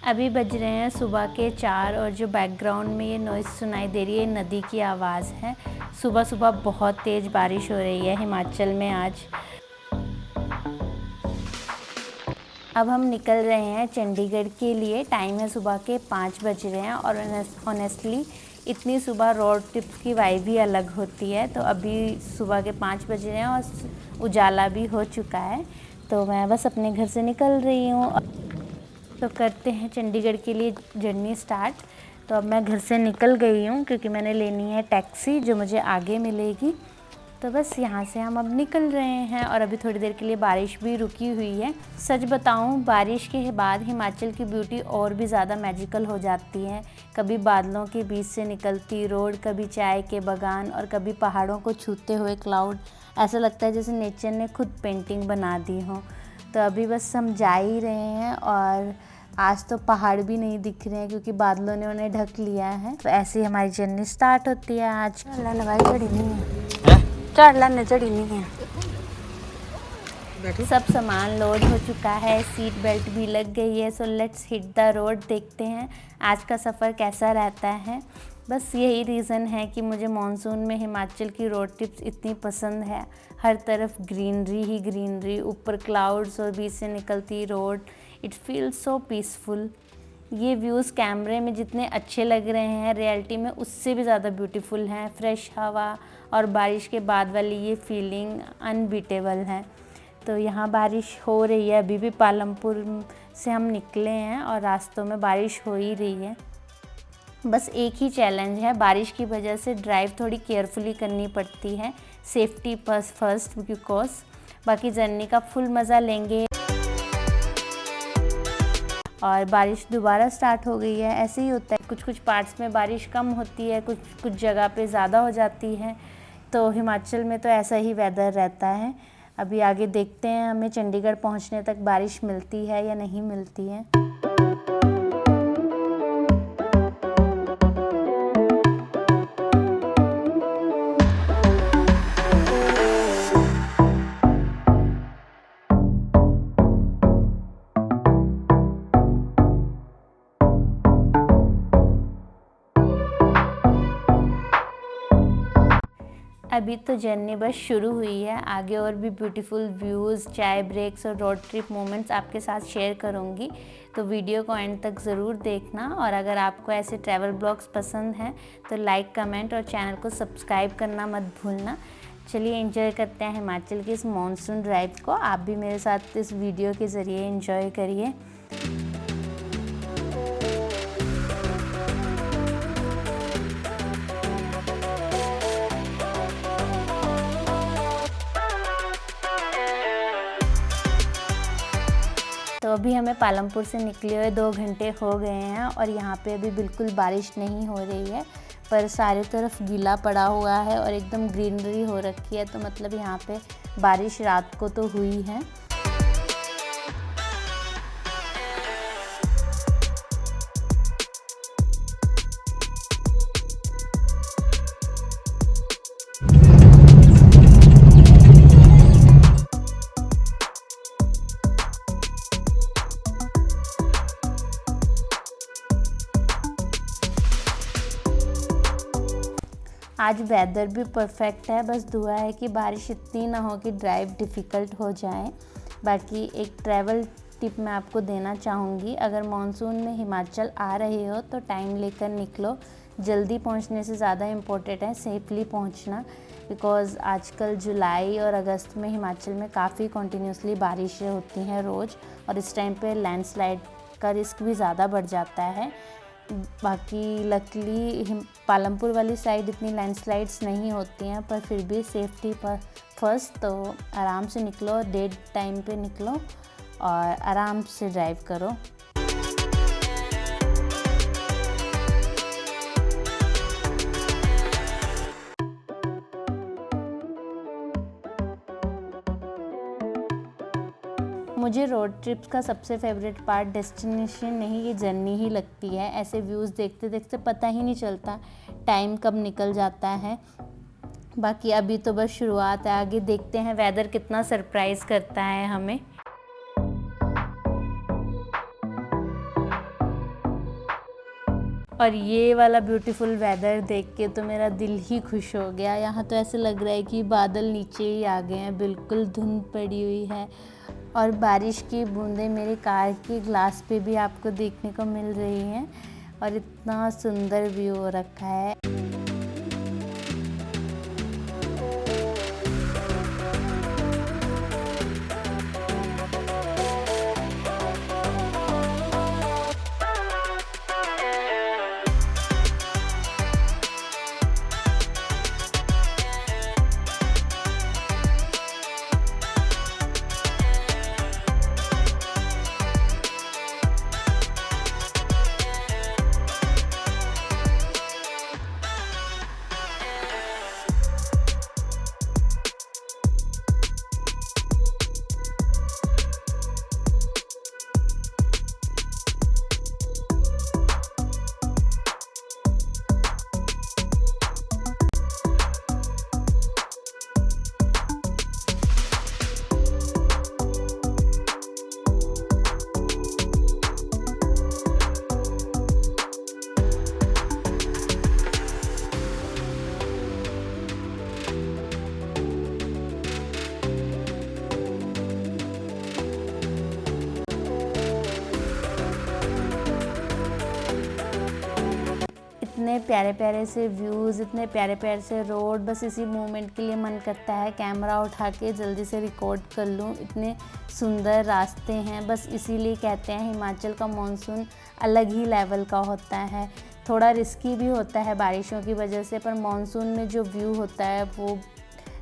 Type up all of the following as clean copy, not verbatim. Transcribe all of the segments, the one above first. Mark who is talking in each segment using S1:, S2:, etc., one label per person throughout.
S1: अभी बज रहे हैं सुबह के 4 और जो बैकग्राउंड में ये नॉइज़ सुनाई दे रही है नदी की आवाज़ है। सुबह सुबह बहुत तेज़ बारिश हो रही है हिमाचल में आज। अब हम निकल रहे हैं चंडीगढ़ के लिए। टाइम है सुबह के 5 बज रहे हैं और ऑनेस्टली इतनी सुबह रोड ट्रिप की वाइब भी अलग होती है। तो अभी सुबह के 5 बज रहे हैं और उजाला भी हो चुका है, तो मैं बस अपने घर से निकल रही हूँ। तो करते हैं चंडीगढ़ के लिए जर्नी स्टार्ट। तो अब मैं घर से निकल गई हूँ क्योंकि मैंने लेनी है टैक्सी जो मुझे आगे मिलेगी। तो बस यहाँ से हम अब निकल रहे हैं और अभी थोड़ी देर के लिए बारिश भी रुकी हुई है। सच बताऊँ, बारिश के बाद हिमाचल की ब्यूटी और भी ज़्यादा मैजिकल हो जाती है। कभी बादलों के बीच से निकलती रोड, कभी चाय के बागान और कभी पहाड़ों को छूते हुए क्लाउड। ऐसा लगता है जैसे नेचर ने खुद पेंटिंग बना दी हो। तो अभी बस हम जा ही रहे हैं और आज तो पहाड़ भी नहीं दिख रहे हैं क्योंकि बादलों ने उन्हें ढक लिया है। तो ऐसे ही हमारी जर्नी स्टार्ट होती है आज। चढ़ी नहीं है। सब सामान लोड हो चुका है, सीट बेल्ट भी लग गई है। So let's hit the road. देखते हैं आज का सफ़र कैसा रहता है। बस यही रीज़न है कि मुझे मॉनसून में हिमाचल की रोड ट्रिप्स इतनी पसंद है। हर तरफ ग्रीनरी ही ग्रीनरी, ऊपर क्लाउड्स और बीच से निकलती road. It feels so peaceful. ये व्यूज़ कैमरे में जितने अच्छे लग रहे हैं, रियलिटी में उससे भी ज़्यादा ब्यूटीफुल हैं। फ्रेश हवा और बारिश के बाद वाली ये फीलिंग अनबीटेबल है। तो यहाँ बारिश हो रही है। अभी भी पालमपुर से हम निकले हैं और रास्तों में बारिश हो ही रही है। बस एक ही चैलेंज है, बारिश की वजह से ड्राइव थोड़ी केयरफुली करनी पड़ती है। सेफ्टी फर्स्ट बिकॉज बाकी जर्नी का फुल मज़ा लेंगे। और बारिश दोबारा स्टार्ट हो गई है। ऐसे ही होता है, कुछ पार्ट्स में बारिश कम होती है, कुछ जगह पे ज़्यादा हो जाती है। तो हिमाचल में तो ऐसा ही वेदर रहता है। अभी आगे देखते हैं हमें चंडीगढ़ पहुंचने तक बारिश मिलती है या नहीं मिलती है। अभी तो जर्नी बस शुरू हुई है। आगे और भी ब्यूटीफुल व्यूज़, चाय ब्रेक्स और रोड ट्रिप मोमेंट्स आपके साथ शेयर करूंगी। तो वीडियो को एंड तक ज़रूर देखना। और अगर आपको ऐसे ट्रैवल ब्लॉग्स पसंद हैं तो लाइक, कमेंट और चैनल को सब्सक्राइब करना मत भूलना। चलिए एंजॉय करते हैं हिमाचल की इस मानसून ड्राइव को। आप भी मेरे साथ इस वीडियो के ज़रिए एंजॉय करिए। तो अभी हमें पालमपुर से निकले हुए 2 घंटे हो गए हैं और यहाँ पे अभी बिल्कुल बारिश नहीं हो रही है, पर सारे तरफ गीला पड़ा हुआ है और एकदम ग्रीनरी हो रखी है। तो मतलब यहाँ पे बारिश रात को तो हुई है। आज वेदर भी परफेक्ट है। बस दुआ है कि बारिश इतनी ना हो कि ड्राइव डिफ़िकल्ट हो जाए। बाकी एक ट्रैवल टिप मैं आपको देना चाहूँगी, अगर मॉनसून में हिमाचल आ रहे हो तो टाइम लेकर निकलो। जल्दी पहुँचने से ज़्यादा इम्पोर्टेंट है सेफली पहुँचना, बिकॉज़ आजकल जुलाई और अगस्त में हिमाचल में काफ़ी कंटिन्यूसली बारिशें होती हैं रोज़, और इस टाइम पे लैंडस्लाइड का रिस्क भी ज़्यादा बढ़ जाता है। बाकी लकीली पालमपुर वाली साइड इतनी लैंडस्लाइड्स नहीं होती हैं, पर फिर भी सेफ्टी पर फर्स्ट। तो आराम से निकलो, डेट टाइम पे निकलो और आराम से ड्राइव करो। मुझे रोड ट्रिप्स का सबसे फेवरेट पार्ट डेस्टिनेशन नहीं, ये जर्नी ही लगती है। ऐसे व्यूज़ देखते देखते पता ही नहीं चलता टाइम कब निकल जाता है। बाकी अभी तो बस शुरुआत है, आगे देखते हैं वेदर कितना सरप्राइज़ करता है हमें। और ये वाला ब्यूटीफुल वेदर देख के तो मेरा दिल ही खुश हो गया। यहाँ तो ऐसे लग रहा है कि बादल नीचे ही आ गए हैं, बिल्कुल धुंध पड़ी हुई है और बारिश की बूंदें मेरी कार के ग्लास पे भी आपको देखने को मिल रही हैं और इतना सुंदर व्यू हो रखा है। इतने प्यारे प्यारे से व्यूज़, इतने प्यारे प्यारे से रोड, बस इसी मोमेंट के लिए मन करता है कैमरा उठा के जल्दी से रिकॉर्ड कर लूँ। इतने सुंदर रास्ते हैं, बस इसीलिए कहते हैं हिमाचल का मॉनसून अलग ही लेवल का होता है। थोड़ा रिस्की भी होता है बारिशों की वजह से, पर मॉनसून में जो व्यू होता है वो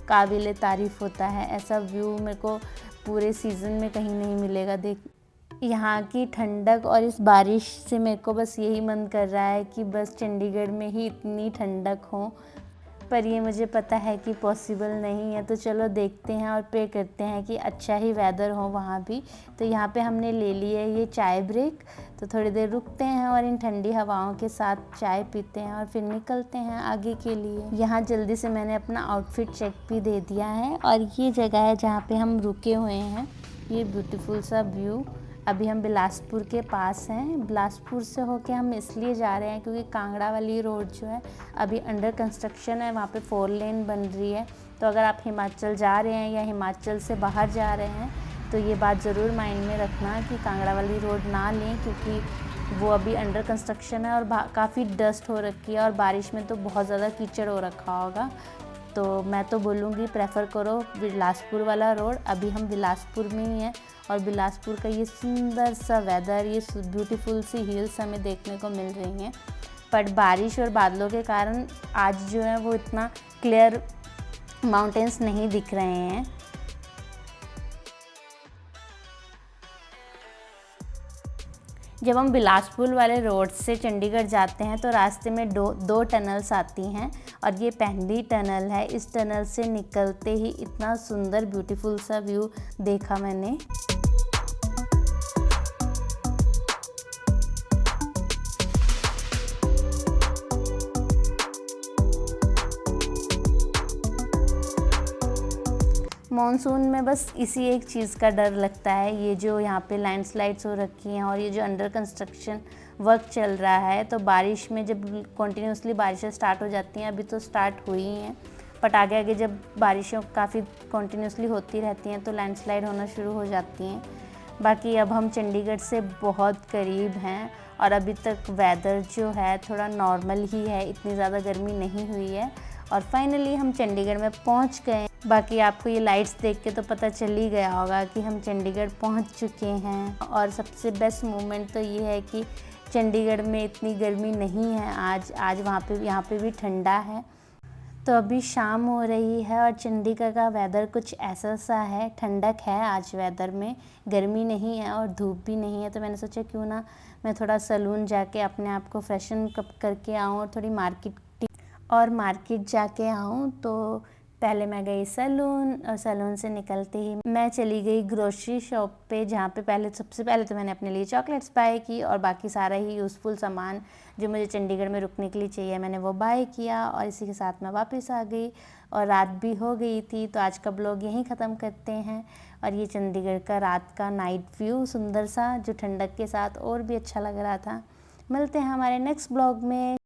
S1: काबिल तारीफ़ होता है। ऐसा व्यू मेरे को पूरे सीज़न में कहीं नहीं मिलेगा। यहाँ की ठंडक और इस बारिश से मेरे को बस यही मन कर रहा है कि बस चंडीगढ़ में ही इतनी ठंडक हो, पर ये मुझे पता है कि पॉसिबल नहीं है। तो चलो देखते हैं और प्रे करते हैं कि अच्छा ही वेदर हो वहाँ भी। तो यहाँ पे हमने ले ली है ये चाय ब्रेक, तो थोड़ी देर रुकते हैं और इन ठंडी हवाओं के साथ चाय पीते हैं और फिर निकलते हैं आगे के लिए। यहाँ जल्दी से मैंने अपना आउटफिट चेक भी दे दिया है और ये जगह है जहाँ पे हम रुके हुए हैं। ये ब्यूटीफुल सा व्यू। अभी हम बिलासपुर के पास हैं। बिलासपुर से होके हम इसलिए जा रहे हैं क्योंकि कांगड़ा वाली रोड जो है अभी अंडर कंस्ट्रक्शन है, वहाँ पे 4 लेन बन रही है। तो अगर आप हिमाचल जा रहे हैं या हिमाचल से बाहर जा रहे हैं तो ये बात ज़रूर माइंड में रखना कि कांगड़ा वाली रोड ना लें, क्योंकि वो अभी अंडर कंस्ट्रक्शन है और काफ़ी डस्ट हो रखी है और बारिश में तो बहुत ज़्यादा कीचड़ हो रखा होगा। तो मैं तो बोलूँगी प्रेफर करो बिलासपुर वाला रोड। अभी हम बिलासपुर में ही हैं और बिलासपुर का ये सुंदर सा वेदर, ये ब्यूटीफुल सी हिल्स हमें देखने को मिल रही हैं। बट बारिश और बादलों के कारण आज जो है वो इतना क्लियर माउंटेन्स नहीं दिख रहे हैं। जब हम बिलासपुर वाले रोड से चंडीगढ़ जाते हैं तो रास्ते में दो टनल्स आती हैं और ये पहली टनल है। इस टनल से निकलते ही इतना सुंदर ब्यूटीफुल सा व्यू देखा मैंने। मॉनसून में बस इसी एक चीज़ का डर लगता है, ये जो यहाँ पे लैंडस्लाइड्स हो रखी हैं और ये जो अंडर कंस्ट्रक्शन वर्क चल रहा है। तो बारिश में जब कॉन्टीन्यूसली बारिशें स्टार्ट हो जाती हैं, अभी तो स्टार्ट हुई ही हैं, बट आगे आगे जब बारिशें काफ़ी कॉन्टीन्यूसली होती रहती हैं तो लैंडस्लाइड होना शुरू हो जाती हैं। बाकी अब हम चंडीगढ़ से बहुत करीब हैं और अभी तक वेदर जो है थोड़ा नॉर्मल ही है, इतनी ज़्यादा गर्मी नहीं हुई है और फाइनली हम चंडीगढ़ में पहुंच गए। बाकी आपको ये लाइट्स देख के तो पता चल ही गया होगा कि हम चंडीगढ़ पहुंच चुके हैं। और सबसे बेस्ट मोमेंट तो ये है कि चंडीगढ़ में इतनी गर्मी नहीं है आज यहाँ पे भी ठंडा है। तो अभी शाम हो रही है और चंडीगढ़ का वेदर कुछ ऐसा सा है, ठंडक है आज वेदर में, गर्मी नहीं है और धूप भी नहीं है। तो मैंने सोचा क्यों ना मैं थोड़ा सैलून जाके अपने आप को फैशन करके आऊँ और थोड़ी मार्केट जाके आऊँ। तो पहले मैं गई सैलून और सैलून से निकलते ही मैं चली गई ग्रोसरी शॉप पे, जहाँ पे सबसे पहले तो मैंने अपने लिए चॉकलेट्स बाय की और बाकी सारा ही यूज़फुल सामान जो मुझे चंडीगढ़ में रुकने के लिए चाहिए मैंने वो बाय किया और इसी के साथ मैं वापस आ गई और रात भी हो गई थी। तो आज का ब्लॉग यहीं ख़त्म करते हैं और ये चंडीगढ़ का रात का नाइट व्यू सुंदर सा जो ठंडक के साथ और भी अच्छा लग रहा था। मिलते हैं हमारे नेक्स्ट ब्लॉग में।